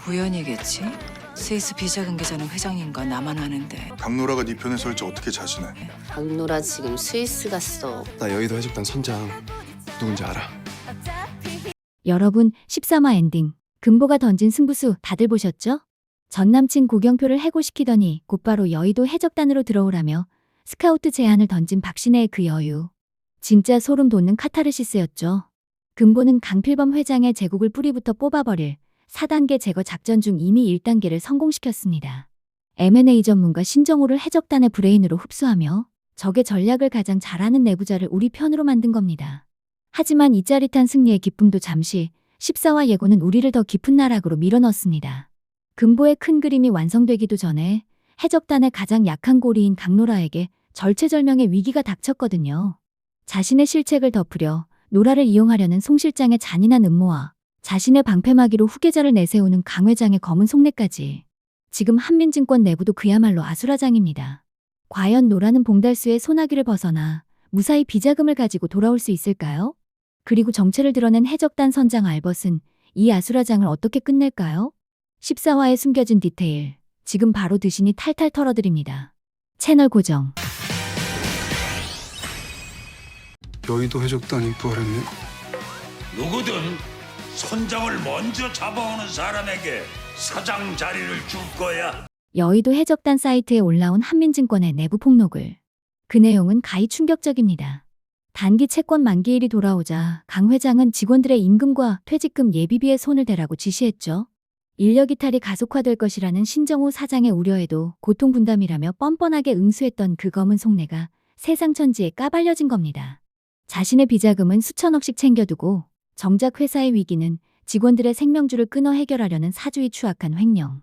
우연이겠지? 스위스 비자금 계좌는 회장님과 나만 아는데. 강노라가 네 편에 설지 어떻게 자신해? 강노라 지금 스위스 갔어. 나 여의도 해적단 선장 누군지 알아. 여러분, 13화 엔딩. 금보가 던진 승부수 다들 보셨죠? 전남친 고경표를 해고시키더니 곧바로 여의도 해적단으로 들어오라며 스카우트 제안을 던진 박신혜의 그 여유. 진짜 소름 돋는 카타르시스였죠. 금보는 강필범 회장의 제국을 뿌리부터 뽑아버릴 4단계 제거 작전 중 이미 1단계를 성공시켰습니다. M&A 전문가 신정호를 해적단의 브레인으로 흡수하며 적의 전략을 가장 잘하는 내부자를 우리 편으로 만든 겁니다. 하지만 이 짜릿한 승리의 기쁨도 잠시 14화 예고는 우리를 더 깊은 나락으로 밀어넣습니다. 금보의 큰 그림이 완성되기도 전에 해적단의 가장 약한 고리인 강노라에게 절체절명의 위기가 닥쳤거든요. 자신의 실책을 덮으려 노라를 이용하려는 송 실장의 잔인한 음모와 자신의 방패막이로 후계자를 내세우는 강 회장의 검은 속내까지. 지금 한민증권 내부도 그야말로 아수라장입니다. 과연 노라는 봉달수의 소나기를 벗어나 무사히 비자금을 가지고 돌아올 수 있을까요? 그리고 정체를 드러낸 해적단 선장 알벗은 이 아수라장을 어떻게 끝낼까요? 14화에 숨겨진 디테일, 지금 바로 드시니 탈탈 털어드립니다. 채널 고정. 여의도 해적단이 부활했네. 누구든 선장을 먼저 잡아오는 사람에게 사장 자리를 줄 거야. 여의도 해적단 사이트에 올라온 한민증권의 내부 폭로글. 그 내용은 가히 충격적입니다. 단기 채권 만기일이 돌아오자 강 회장은 직원들의 임금과 퇴직금 예비비에 손을 대라고 지시했죠. 인력 이탈이 가속화될 것이라는 신정호 사장의 우려에도 고통분담이라며 뻔뻔하게 응수했던 그 검은 속내가 세상 천지에 까발려진 겁니다. 자신의 비자금은 수천억씩 챙겨두고 정작 회사의 위기는 직원들의 생명줄을 끊어 해결하려는 사주의 추악한 횡령.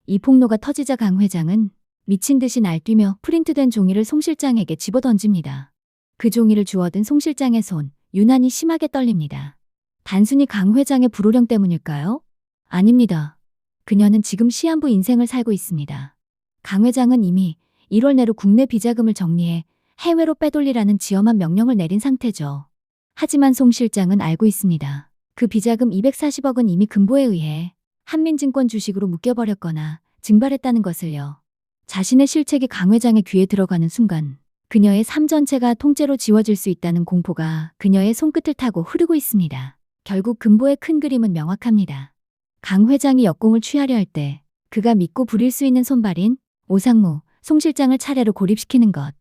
이 폭로가 터지자 강 회장은 미친 듯이 날뛰며 프린트된 종이를 송 실장에게 집어던집니다. 그 종이를 주워든 송 실장의 손, 유난히 심하게 떨립니다. 단순히 강 회장의 불호령 때문일까요? 아닙니다. 그녀는 지금 시한부 인생을 살고 있습니다. 강 회장은 이미 1월 내로 국내 비자금을 정리해 해외로 빼돌리라는 지엄한 명령을 내린 상태죠. 하지만 송 실장은 알고 있습니다. 그 비자금 240억은 이미 금보에 의해 한민증권 주식으로 묶여버렸거나 증발했다는 것을요. 자신의 실책이 강 회장의 귀에 들어가는 순간 그녀의 삶 전체가 통째로 지워질 수 있다는 공포가 그녀의 손끝을 타고 흐르고 있습니다. 결국 금보의 큰 그림은 명확합니다. 강 회장이 역공을 취하려 할 때 그가 믿고 부릴 수 있는 손발인 오상무, 송 실장을 차례로 고립시키는 것.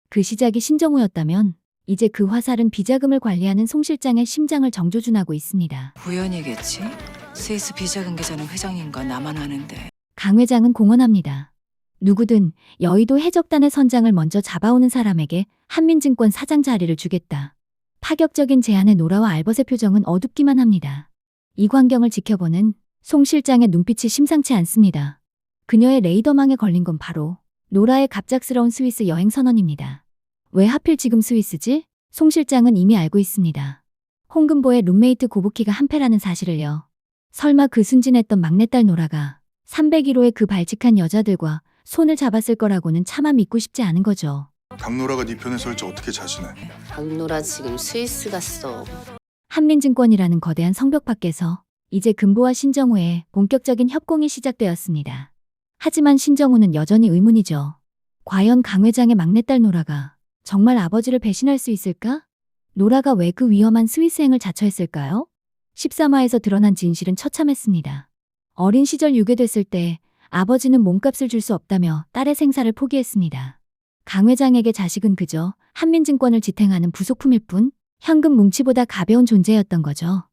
그 시작이 신정호였다면 이제 그 화살은 비자금을 관리하는 송 실장의 심장을 정조준하고 있습니다. 우연이겠지? 스위스 비자금 계좌는 회장님과 나만 아는데. 강 회장은 공언합니다. 누구든 여의도 해적단의 선장을 먼저 잡아오는 사람에게 한민증권 사장 자리를 주겠다. 파격적인 제안에 노라와 알벗의 표정은 어둡기만 합니다. 이 광경을 지켜보는 송 실장의 눈빛이 심상치 않습니다. 그녀의 레이더망에 걸린 건 바로 노라의 갑작스러운 스위스 여행 선언입니다. 왜 하필 지금 스위스지? 송 실장은 이미 알고 있습니다. 홍금보의 룸메이트 고부키가 한패라는 사실을요. 설마 그 순진했던 막내딸 노라가 301호의 그 발칙한 여자들과 손을 잡았을 거라고는 차마 믿고 싶지 않은 거죠. 강노라가 네 편에 설지 어떻게 자신해? 강노라 지금 스위스 갔어. 한민증권이라는 거대한 성벽 밖에서 이제 금보와 신정호의 본격적인 협공이 시작되었습니다. 하지만 신정호는 여전히 의문이죠. 과연 강 회장의 막내딸 노라가 정말 아버지를 배신할 수 있을까? 노라가 왜 그 위험한 스위스행을 자처했을까요? 13화에서 드러난 진실은 처참했습니다. 어린 시절 유괴됐을 때 아버지는 몸값을 줄 수 없다며 딸의 생사를 포기했습니다. 강 회장에게 자식은 그저 한민증권을 지탱하는 부속품일 뿐 현금 뭉치보다 가벼운 존재였던 거죠.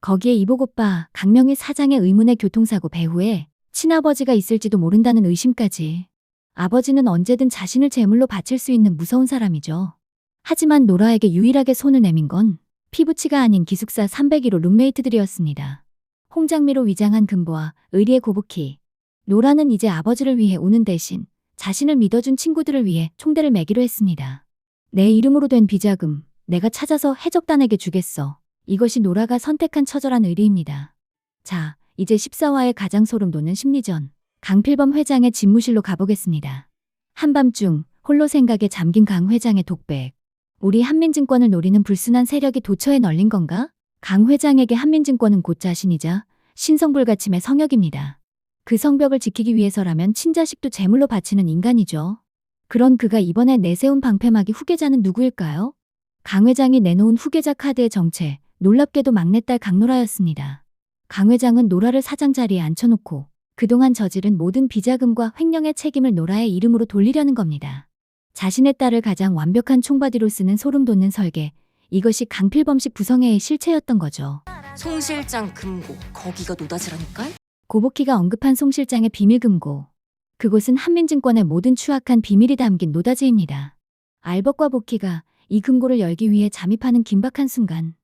거기에 이복 오빠 강명희 사장의 의문의 교통사고 배후에 친아버지가 있을지도 모른다는 의심까지. 아버지는 언제든 자신을 제물로 바칠 수 있는 무서운 사람이죠. 하지만 노라에게 유일하게 손을 내민 건 피부치가 아닌 기숙사 301호 룸메이트들이었습니다. 홍장미로 위장한 금보와 의리의 고부키. 노라는 이제 아버지를 위해 우는 대신 자신을 믿어준 친구들을 위해 총대를 매기로 했습니다. 내 이름으로 된 비자금, 내가 찾아서 해적단에게 주겠어. 이것이 노라가 선택한 처절한 의리입니다. 자, 이제 14화의 가장 소름 돋는 심리전. 강필범 회장의 집무실로 가보겠습니다. 한밤중 홀로 생각에 잠긴 강 회장의 독백. 우리 한민증권을 노리는 불순한 세력이 도처에 널린 건가? 강 회장에게 한민증권은 곧 자신이자 신성불가침의 성역입니다. 그 성벽을 지키기 위해서라면 친자식도 제물로 바치는 인간이죠. 그런 그가 이번에 내세운 방패막이 후계자는 누구일까요? 강 회장이 내놓은 후계자 카드의 정체, 놀랍게도 막내딸 강노라였습니다. 강 회장은 노라를 사장 자리에 앉혀놓고 그동안 저지른 모든 비자금과 횡령의 책임을 노라의 이름으로 돌리려는 겁니다. 자신의 딸을 가장 완벽한 총바디로 쓰는 소름 돋는 설계, 이것이 강필범식 부성애의 실체였던 거죠. 송 실장 금고 거기가 노다지라니까? 고복희가 언급한 송 실장의 비밀금고. 그곳은 한민증권의 모든 추악한 비밀이 담긴 노다지입니다. 알벗과 복희가 이 금고를 열기 위해 잠입하는 긴박한 순간,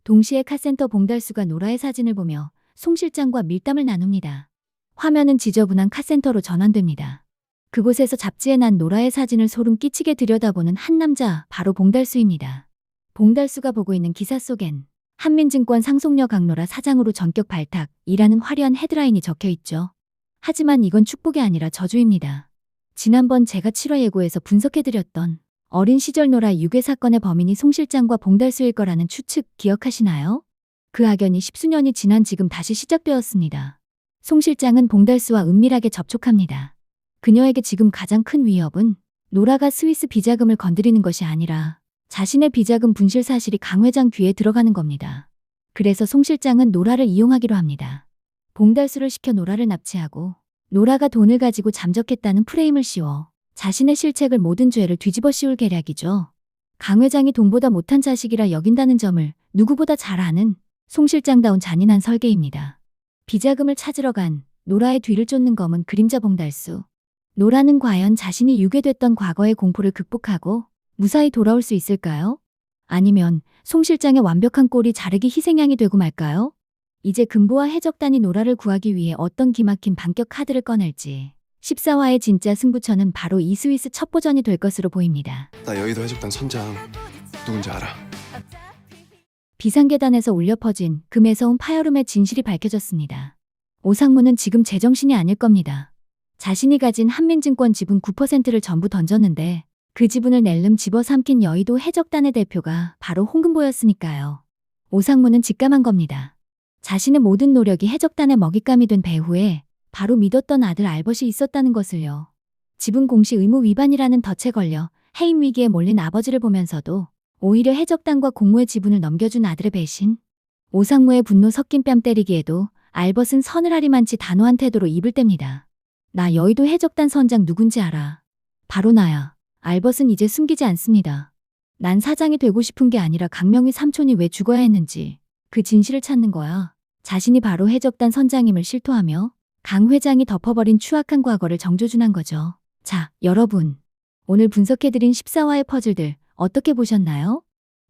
동시에 카센터 봉달수가 노라의 사진을 보며 송 실장과 밀담을 나눕니다. 화면은 지저분한 카센터로 전환됩니다. 그곳에서 잡지에 난 노라의 사진을 소름 끼치게 들여다보는 한 남자, 바로 봉달수입니다. 봉달수가 보고 있는 기사 속엔 한민증권 상속녀 강노라 사장으로 전격 발탁이라는 화려한 헤드라인이 적혀 있죠. 하지만 이건 축복이 아니라 저주입니다. 지난번 제가 7화 예고에서 분석해드렸던 어린 시절 노라 유괴 사건의 범인이 송 실장과 봉달수일 거라는 추측 기억하시나요? 그 악연이 10수년이 지난 지금 다시 시작되었습니다. 송 실장은 봉달수와 은밀하게 접촉합니다. 그녀에게 지금 가장 큰 위협은 노라가 스위스 비자금을 건드리는 것이 아니라 자신의 비자금 분실 사실이 강 회장 귀에 들어가는 겁니다. 그래서 송 실장은 노라를 이용하기로 합니다. 봉달수를 시켜 노라를 납치하고 노라가 돈을 가지고 잠적했다는 프레임을 씌워 자신의 실책을 모든 죄를 뒤집어 씌울 계략이죠. 강 회장이 돈보다 못한 자식이라 여긴다는 점을 누구보다 잘 아는 송 실장다운 잔인한 설계입니다. 비자금을 찾으러 간 노라의 뒤를 쫓는 검은 그림자 봉달수. 노라는 과연 자신이 유괴됐던 과거의 공포를 극복하고 무사히 돌아올 수 있을까요? 아니면 송 실장의 완벽한 꼴이 자르기 희생양이 되고 말까요? 이제 금보와 해적단이 노라를 구하기 위해 어떤 기막힌 반격 카드를 꺼낼지 14화의 진짜 승부처는 바로 이 스위스 첩보전이 될 것으로 보입니다. 나 여의도 해적단 선장 누군지 알아. 비상계단에서 울려 퍼진 그 매서운 파열음의 진실이 밝혀졌습니다. 오상무는 지금 제정신이 아닐 겁니다. 자신이 가진 한민증권 지분 9%를 전부 던졌는데 그 지분을 낼름 집어삼킨 여의도 해적단의 대표가 바로 홍금보였으니까요. 오상무는 직감한 겁니다. 자신의 모든 노력이 해적단의 먹잇감이 된 배후에 바로 믿었던 아들 알벗이 있었다는 것을요. 지분 공시 의무 위반이라는 덫에 걸려 해임 위기에 몰린 아버지를 보면서도 오히려 해적단과 공무의 지분을 넘겨준 아들의 배신. 오상무의 분노 섞인 뺨 때리기에도 알벗은 서늘하리만치 단호한 태도로 입을 뗍니다. 나 여의도 해적단 선장 누군지 알아. 바로 나야. 알벗은 이제 숨기지 않습니다. 난 사장이 되고 싶은 게 아니라 강명희 삼촌이 왜 죽어야 했는지 그 진실을 찾는 거야. 자신이 바로 해적단 선장임을 실토하며 강 회장이 덮어버린 추악한 과거를 정조준한 거죠. 자, 여러분. 오늘 분석해드린 14화의 퍼즐들 어떻게 보셨나요?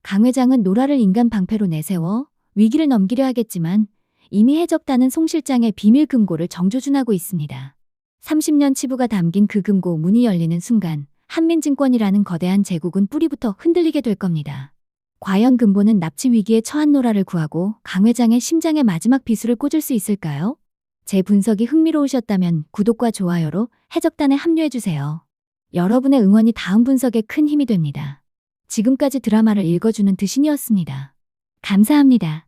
강 회장은 노라를 인간 방패로 내세워 위기를 넘기려 하겠지만 이미 해적단은 송 실장의 비밀 금고를 정조준하고 있습니다. 30년 치부가 담긴 그 금고 문이 열리는 순간 한민증권이라는 거대한 제국은 뿌리부터 흔들리게 될 겁니다. 과연 금보는 납치 위기에 처한 노라를 구하고 강 회장의 심장에 마지막 비수를 꽂을 수 있을까요? 제 분석이 흥미로우셨다면 구독과 좋아요로 해적단에 합류해주세요. 여러분의 응원이 다음 분석에 큰 힘이 됩니다. 지금까지 드라마를 읽어주는 드신이었습니다. 감사합니다.